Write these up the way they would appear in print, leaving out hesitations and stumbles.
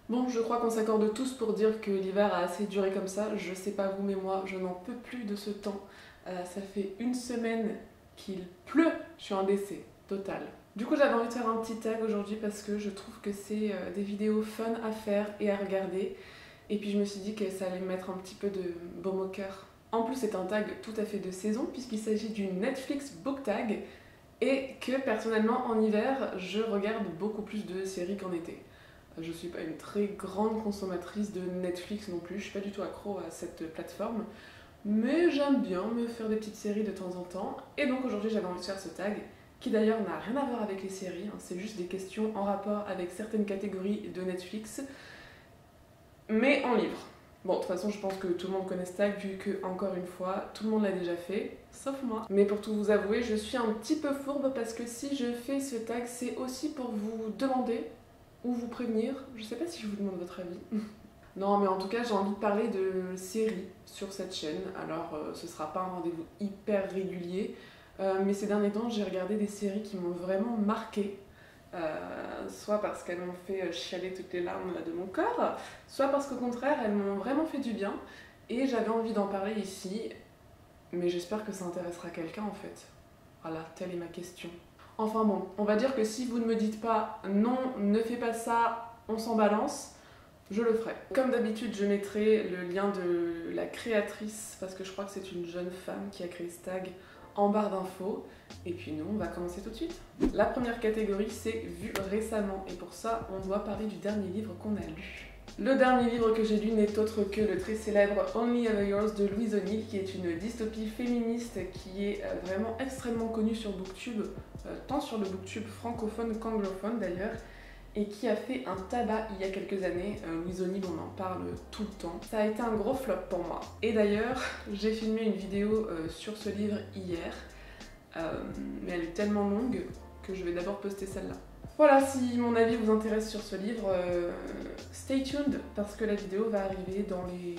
Bon, je crois qu'on s'accorde tous pour dire que l'hiver a assez duré comme ça. Je sais pas vous, mais moi, je n'en peux plus de ce temps. Ça fait une semaine qu'il pleut. Je suis en décès total. Du coup, j'avais envie de faire un petit tag aujourd'hui parce que je trouve que c'est des vidéos fun à faire et à regarder. Et puis je me suis dit que ça allait me mettre un petit peu de baume au cœur. En plus, c'est un tag tout à fait de saison puisqu'il s'agit d'une Netflix book tag et que personnellement, en hiver, je regarde beaucoup plus de séries qu'en été. Je suis pas une très grande consommatrice de Netflix non plus, je suis pas du tout accro à cette plateforme, mais j'aime bien me faire des petites séries de temps en temps. Et donc aujourd'hui j'avais envie de faire ce tag, qui d'ailleurs n'a rien à voir avec les séries, hein, c'est juste des questions en rapport avec certaines catégories de Netflix, mais en livre. Bon, de toute façon, je pense que tout le monde connaît ce tag, vu que, encore une fois, tout le monde l'a déjà fait, sauf moi. Mais pour tout vous avouer, je suis un petit peu fourbe parce que si je fais ce tag, c'est aussi pour vous demander ou vous prévenir. Je sais pas si je vous demande votre avis. Non, mais en tout cas, j'ai envie de parler de séries sur cette chaîne. Alors, ce sera pas un rendez-vous hyper régulier, mais ces derniers temps, j'ai regardé des séries qui m'ont vraiment marquée. Soit parce qu'elles m'ont fait chialer toutes les larmes de mon corps, soit parce qu'au contraire, elles m'ont vraiment fait du bien. Et j'avais envie d'en parler ici, mais j'espère que ça intéressera quelqu'un en fait. Voilà, telle est ma question. Enfin bon, on va dire que si vous ne me dites pas non, ne fais pas ça, on s'en balance, je le ferai. Comme d'habitude, je mettrai le lien de la créatrice, parce que je crois que c'est une jeune femme qui a créé ce tag, en barre d'infos. Et puis nous, on va commencer tout de suite. La première catégorie, c'est vu récemment, et pour ça, on doit parler du dernier livre qu'on a lu. Le dernier livre que j'ai lu n'est autre que le très célèbre Only Ever Yours de Louise O'Neill, qui est une dystopie féministe qui est vraiment extrêmement connue sur Booktube, tant sur le Booktube francophone qu'anglophone d'ailleurs, et qui a fait un tabac il y a quelques années. Louise O'Neill, on en parle tout le temps. Ça a été un gros flop pour moi. Et d'ailleurs, j'ai filmé une vidéo sur ce livre hier, mais elle est tellement longue que je vais d'abord poster celle-là. Voilà, si mon avis vous intéresse sur ce livre, stay tuned, parce que la vidéo va arriver dans les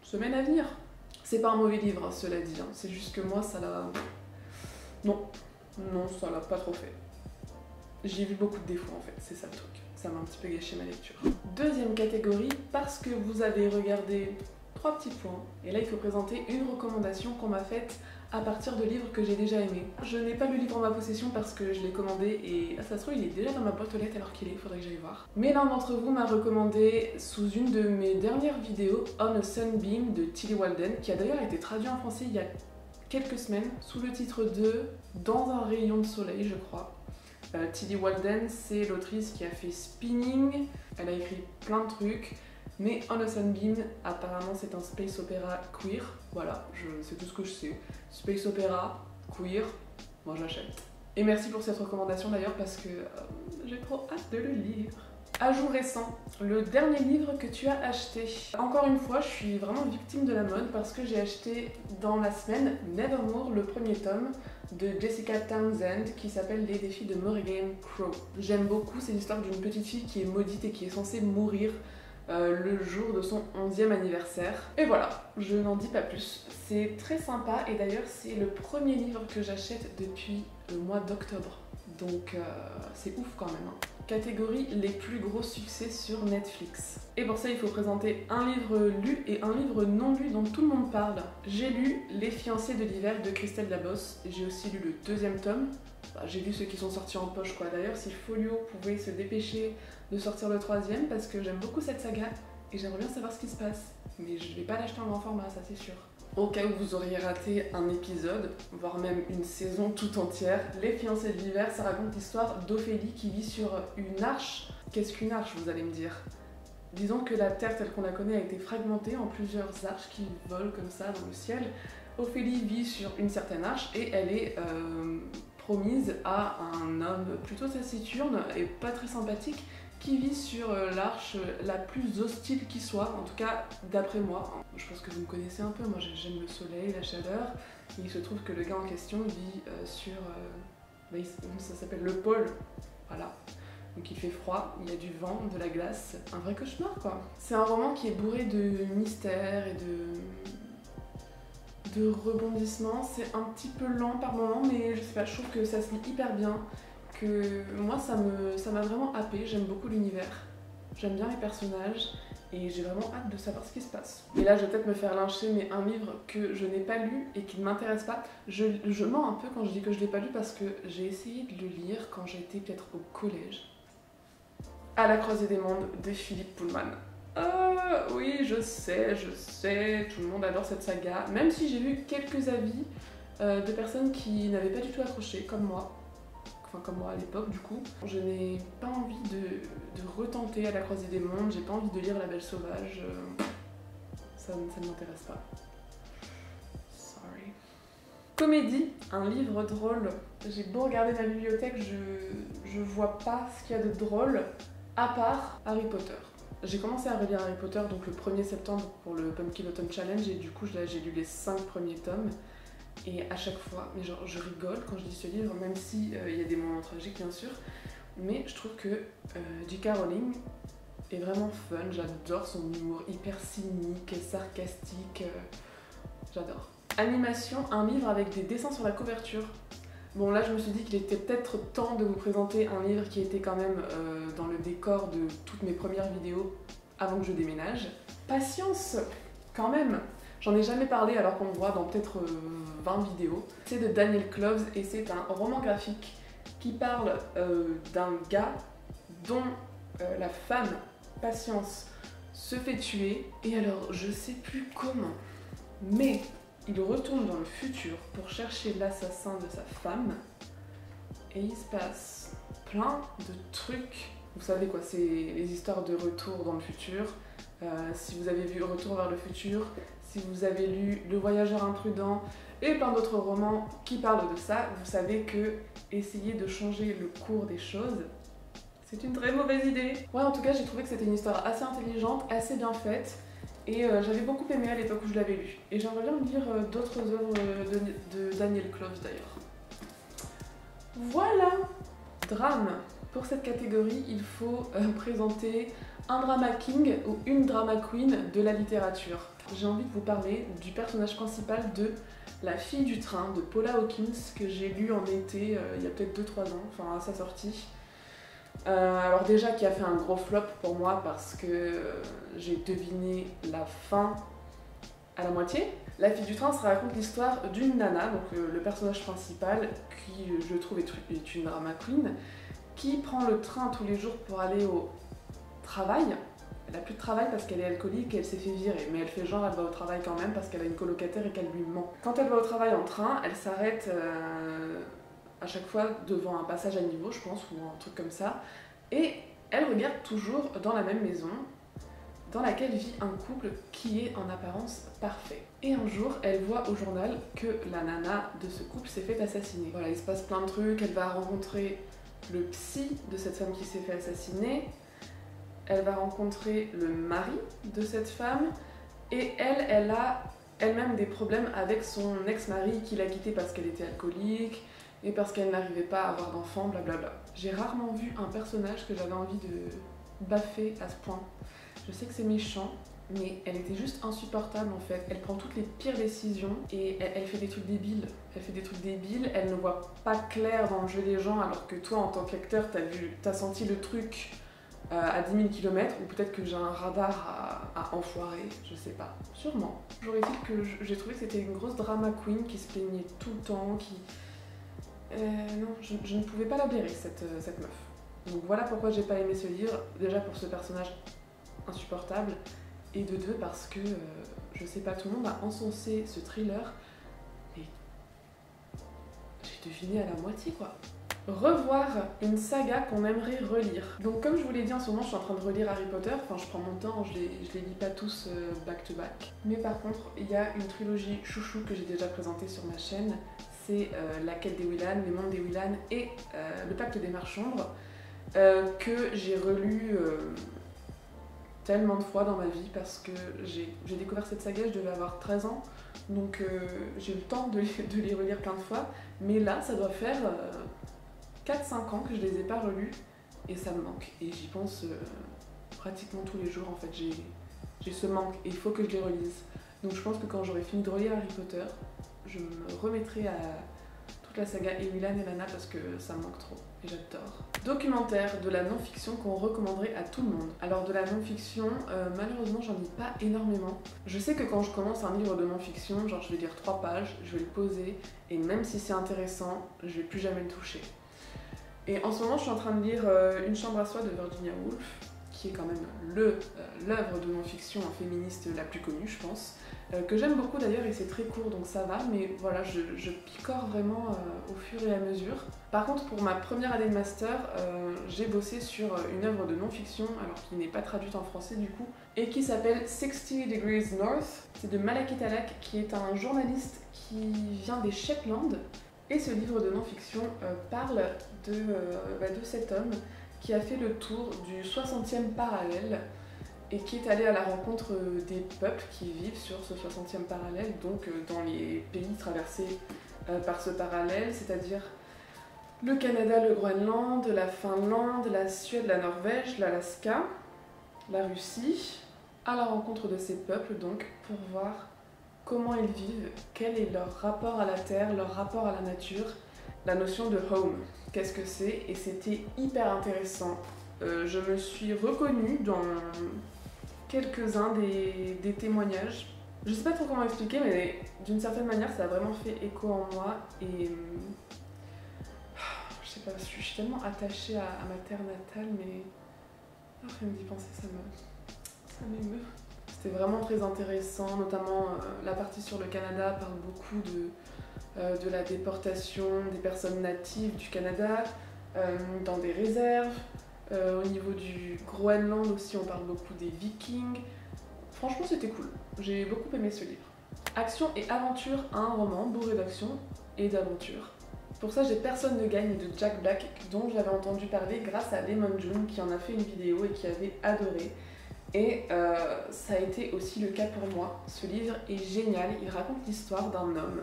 semaines à venir. C'est pas un mauvais livre, cela dit, hein. C'est juste que moi, ça l'a... Non, ça l'a pas trop fait. J'ai vu beaucoup de défauts en fait, c'est ça le truc. Ça m'a un petit peu gâché ma lecture. Deuxième catégorie, parce que vous avez regardé 3 petits points. Et là, il faut présenter une recommandation qu'on m'a faite à partir de livres que j'ai déjà aimés. Je n'ai pas le livre en ma possession parce que je l'ai commandé et ça se trouve il est déjà dans ma boîte aux lettres alors qu'il est, faudrait que j'aille voir. Mais l'un d'entre vous m'a recommandé sous une de mes dernières vidéos On a Sunbeam de Tillie Walden, qui a d'ailleurs été traduit en français il y a quelques semaines sous le titre de Dans un rayon de soleil, je crois. Tillie Walden, c'est l'autrice qui a fait Spinning, elle a écrit plein de trucs, mais On a Sunbeam, apparemment c'est un space opéra queer, voilà, c'est tout ce que je sais. Space opéra, queer, moi j'achète. Et merci pour cette recommandation d'ailleurs parce que j'ai trop hâte de le lire. Ajout récent, le dernier livre que tu as acheté. Encore une fois, je suis vraiment victime de la mode parce que j'ai acheté dans la semaine Nevermore, le premier tome de Jessica Townsend qui s'appelle Les défis de Morrigan Crow. J'aime beaucoup, c'est l'histoire d'une petite fille qui est maudite et qui est censée mourir le jour de son 11e anniversaire. Et voilà, je n'en dis pas plus. C'est très sympa et d'ailleurs c'est le premier livre que j'achète depuis le mois d'octobre. Donc c'est ouf quand même. Hein. Catégorie les plus gros succès sur Netflix. Et pour ça il faut présenter un livre lu et un livre non lu dont tout le monde parle. J'ai lu Les fiancés de l'hiver de Christelle Labosse et j'ai aussi lu le 2e tome. J'ai vu ceux qui sont sortis en poche quoi. D'ailleurs si Folio pouvait se dépêcher de sortir le 3e parce que j'aime beaucoup cette saga et j'aimerais bien savoir ce qui se passe. Mais je vais pas l'acheter en grand format, ça c'est sûr. Au cas où vous auriez raté un épisode, voire même une saison tout entière, Les fiancés de l'hiver, ça raconte l'histoire d'Ophélie qui vit sur une arche. Qu'est-ce qu'une arche, vous allez me dire? Disons que la Terre telle qu'on la connaît a été fragmentée en plusieurs arches qui volent comme ça dans le ciel. Ophélie vit sur une certaine arche et elle est promise à un homme plutôt taciturne et pas très sympathique qui vit sur l'arche la plus hostile qui soit, en tout cas d'après moi. Je pense que vous me connaissez un peu, moi j'aime le soleil, la chaleur, et il se trouve que le gars en question vit sur... ça s'appelle le pôle, voilà. Donc il fait froid, il y a du vent, de la glace, un vrai cauchemar quoi. C'est un roman qui est bourré de mystères et de rebondissements, c'est un petit peu lent par moments, mais je sais pas, je trouve que ça se lit hyper bien. Que moi ça m'a vraiment happé, j'aime beaucoup l'univers. j'aime bien les personnages et j'ai vraiment hâte de savoir ce qui se passe. Et là je vais peut-être me faire lyncher, mais un livre que je n'ai pas lu et qui ne m'intéresse pas, je mens un peu quand je dis que je l'ai pas lu parce que j'ai essayé de le lire quand j'étais peut-être au collège. À la croisée des mondes de Philippe Pullman. Ah oui, je sais, tout le monde adore cette saga, même si j'ai lu quelques avis de personnes qui n'avaient pas du tout accroché, comme moi. Enfin, comme moi à l'époque, du coup. Je n'ai pas envie de retenter à la croisée des mondes, j'ai pas envie de lire La Belle Sauvage. Ça ne m'intéresse pas. Sorry. Comédie, un livre drôle. J'ai beau regarder ma bibliothèque, je vois pas ce qu'il y a de drôle, à part Harry Potter. J'ai commencé à relire Harry Potter donc le 1er septembre pour le Pumpkin Autumn Challenge et du coup j'ai lu les 5 premiers tomes et à chaque fois, mais genre je rigole quand je lis ce livre, même si y a des moments tragiques bien sûr, mais je trouve que J.K. Rowling est vraiment fun, j'adore son humour hyper cynique, sarcastique, j'adore. Animation, un livre avec des dessins sur la couverture. Bon là je me suis dit qu'il était peut-être temps de vous présenter un livre qui était quand même dans le décor de toutes mes premières vidéos avant que je déménage. Patience, quand même. J'en ai jamais parlé alors qu'on me voit dans peut-être 20 vidéos. C'est de Daniel Cloves et c'est un roman graphique qui parle d'un gars dont la femme, Patience, se fait tuer. Et alors je sais plus comment, mais il retourne dans le futur pour chercher l'assassin de sa femme et il se passe plein de trucs. Vous savez quoi, c'est les histoires de retour dans le futur. Si vous avez vu Retour vers le futur, si vous avez lu Le Voyageur imprudent et plein d'autres romans qui parlent de ça, vous savez que essayer de changer le cours des choses, c'est une très mauvaise idée. Ouais, en tout cas, j'ai trouvé que c'était une histoire assez intelligente, assez bien faite. Et j'avais beaucoup aimé à l'époque où je l'avais lu. Et j'aimerais bien lire d'autres œuvres de Daniel Cloves d'ailleurs. Voilà! Drame. Pour cette catégorie, il faut présenter un drama king ou une drama queen de la littérature. J'ai envie de vous parler du personnage principal de La fille du train de Paula Hawkins que j'ai lu en été il y a peut-être 2-3 ans, enfin à sa sortie. Alors déjà qui a fait un gros flop pour moi parce que j'ai deviné la fin à la moitié. La fille du train, ça raconte l'histoire d'une nana, donc le personnage principal, qui je trouve est une drama queen, qui prend le train tous les jours pour aller au travail. Elle n'a plus de travail parce qu'elle est alcoolique et elle s'est fait virer, mais elle fait genre elle va au travail quand même parce qu'elle a une colocataire et qu'elle lui ment. Quand elle va au travail en train, elle s'arrête à chaque fois devant un passage à niveau, je pense, ou un truc comme ça, et elle regarde toujours dans la même maison dans laquelle vit un couple qui est en apparence parfait. Et un jour, elle voit au journal que la nana de ce couple s'est fait assassiner. Voilà, il se passe plein de trucs, elle va rencontrer le psy de cette femme qui s'est fait assassiner, elle va rencontrer le mari de cette femme, et elle a elle-même des problèmes avec son ex-mari qui l'a quittée parce qu'elle était alcoolique, et parce qu'elle n'arrivait pas à avoir d'enfants, blablabla. J'ai rarement vu un personnage que j'avais envie de baffer à ce point. Je sais que c'est méchant, mais elle était juste insupportable en fait. Elle prend toutes les pires décisions et elle fait des trucs débiles. Elle ne voit pas clair dans le jeu des gens, alors que toi en tant qu'acteur, t'as senti le truc à 10 000 km, ou peut-être que j'ai un radar à enfoirer, je sais pas. Sûrement. J'aurais dit que j'ai trouvé que c'était une grosse drama queen qui se plaignait tout le temps, qui... non, je ne pouvais pas la blairer, cette meuf. Donc voilà pourquoi j'ai pas aimé ce livre. Déjà pour ce personnage insupportable, et de deux parce que, je sais pas, tout le monde a encensé ce thriller, et j'ai deviné à la moitié quoi. Revoir une saga qu'on aimerait relire. Donc comme je vous l'ai dit, en ce moment je suis en train de relire Harry Potter, enfin je prends mon temps, je les lis pas tous back to back. Mais par contre, il y a une trilogie chouchou que j'ai déjà présentée sur ma chaîne, c'est La Quête des Willan, Les Mondes des Willan et Le Pacte des Marchambres, que j'ai relu tellement de fois dans ma vie parce que j'ai découvert cette saga, je devais avoir 13 ans, donc j'ai eu le temps de les relire plein de fois, mais là ça doit faire 4-5 ans que je les ai pas relus et ça me manque, et j'y pense pratiquement tous les jours en fait, j'ai ce manque et il faut que je les relise. Donc je pense que quand j'aurai fini de relire Harry Potter, je me remettrai à toute la saga Emilan et Lana parce que ça me manque trop et j'adore. Documentaire de la non-fiction qu'on recommanderait à tout le monde. Alors de la non-fiction, malheureusement j'en ai pas énormément. Je sais que quand je commence un livre de non-fiction, genre je vais lire 3 pages, je vais le poser et même si c'est intéressant, je vais plus jamais le toucher. Et en ce moment je suis en train de lire Une chambre à soi de Virginia Woolf, qui est quand même l'œuvre de non-fiction féministe la plus connue je pense, que j'aime beaucoup d'ailleurs et c'est très court donc ça va, mais voilà, je picore vraiment au fur et à mesure. Par contre pour ma première année de master, j'ai bossé sur une œuvre de non-fiction, alors qui n'est pas traduite en français du coup, et qui s'appelle 60 Degrees North. C'est de Malaki Talak qui est un journaliste qui vient des Shetland, et ce livre de non-fiction parle de cet homme qui a fait le tour du 60e parallèle et qui est allé à la rencontre des peuples qui vivent sur ce 60e parallèle, donc dans les pays traversés par ce parallèle, c'est-à-dire le Canada, le Groenland, la Finlande, la Suède, la Norvège, l'Alaska, la Russie, à la rencontre de ces peuples donc pour voir comment ils vivent, quel est leur rapport à la terre, leur rapport à la nature, la notion de home, qu'est-ce que c'est, et c'était hyper intéressant. Je me suis reconnue dans quelques-uns des témoignages. Je sais pas trop comment expliquer, mais d'une certaine manière ça a vraiment fait écho en moi et je sais pas, je suis tellement attachée à ma terre natale, mais rien d'y penser ça m'émeut. C'était vraiment très intéressant, notamment la partie sur le Canada parle beaucoup de la déportation des personnes natives du Canada dans des réserves. Au niveau du Groenland aussi, on parle beaucoup des Vikings. Franchement, c'était cool. J'ai beaucoup aimé ce livre. Action et aventure, un roman bourré d'action et d'aventure. Pour ça, j'ai Personne ne gagne de Jack Black, dont j'avais entendu parler grâce à Lemon June, qui en a fait une vidéo et qui avait adoré. Et ça a été aussi le cas pour moi. Ce livre est génial. Il raconte l'histoire d'un homme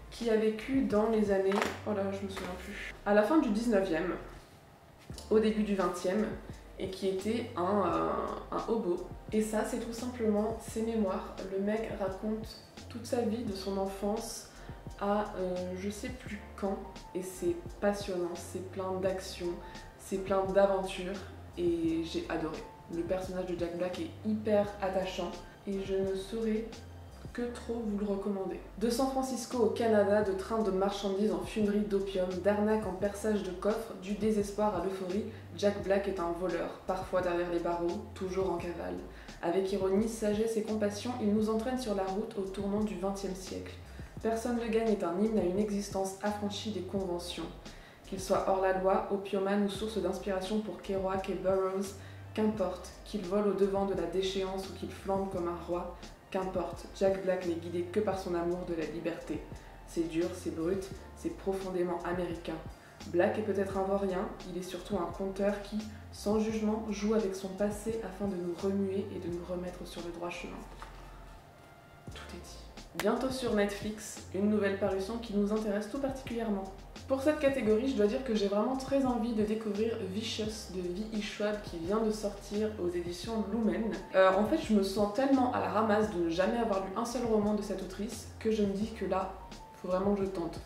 qui a vécu dans les années... Oh là, je me souviens plus. À la fin du 19e, au début du 20e, et qui était un hobo. Et ça, c'est tout simplement ses mémoires. Le mec raconte toute sa vie, de son enfance à je sais plus quand, et c'est passionnant, c'est plein d'actions, c'est plein d'aventures, et j'ai adoré. Le personnage de Jack Black est hyper attachant, et je ne saurais que trop vous le recommander. De San Francisco au Canada, de trains de marchandises en fumerie d'opium, d'arnaques en perçage de coffres, du désespoir à l'euphorie, Jack Black est un voleur, parfois derrière les barreaux, toujours en cavale. Avec ironie, sagesse et compassion, il nous entraîne sur la route au tournant du XXe siècle. Personne ne gagne est un hymne à une existence affranchie des conventions. Qu'il soit hors la loi, opiomane ou source d'inspiration pour Kerouac et Burroughs, qu'importe, qu'il vole au devant de la déchéance ou qu'il flambe comme un roi, qu'importe, Jack Black n'est guidé que par son amour de la liberté. C'est dur, c'est brut, c'est profondément américain. Black est peut-être un vaurien, il est surtout un conteur qui, sans jugement, joue avec son passé afin de nous remuer et de nous remettre sur le droit chemin. Tout est dit. Bientôt sur Netflix, une nouvelle parution qui nous intéresse tout particulièrement. Pour cette catégorie, je dois dire que j'ai vraiment très envie de découvrir Vicious de V.E. Schwab qui vient de sortir aux éditions Lumen. En fait, je me sens tellement à la ramasse de ne jamais avoir lu un seul roman de cette autrice que je me dis que là, il faut vraiment que je tente.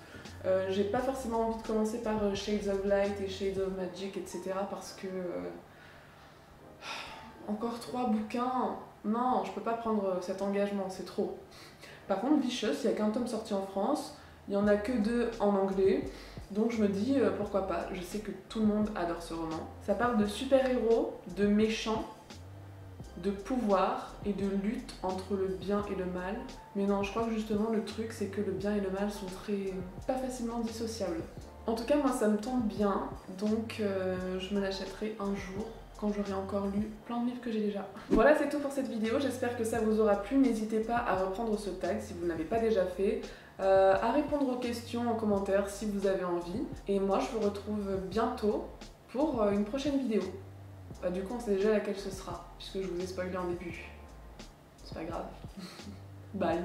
J'ai pas forcément envie de commencer par Shades of Light et Shades of Magic, etc. parce que... encore 3 bouquins, non, je peux pas prendre cet engagement, c'est trop. Par contre, Vicious, il n'y a qu'un tome sorti en France, il n'y en a que 2 en anglais, donc je me dis pourquoi pas, je sais que tout le monde adore ce roman. Ça parle de super-héros, de méchants, de pouvoir et de lutte entre le bien et le mal. Mais non, je crois que justement le truc c'est que le bien et le mal sont pas facilement dissociables. En tout cas, moi ça me tente bien, donc je me l'achèterai un jour quand j'aurai encore lu plein de livres que j'ai déjà. Voilà, c'est tout pour cette vidéo, j'espère que ça vous aura plu. N'hésitez pas à reprendre ce tag si vous ne l'avez pas déjà fait, à répondre aux questions en commentaire si vous avez envie. Et moi, je vous retrouve bientôt pour une prochaine vidéo. Du coup, on sait déjà laquelle ce sera, puisque je vous ai spoilé en début. C'est pas grave. Bye.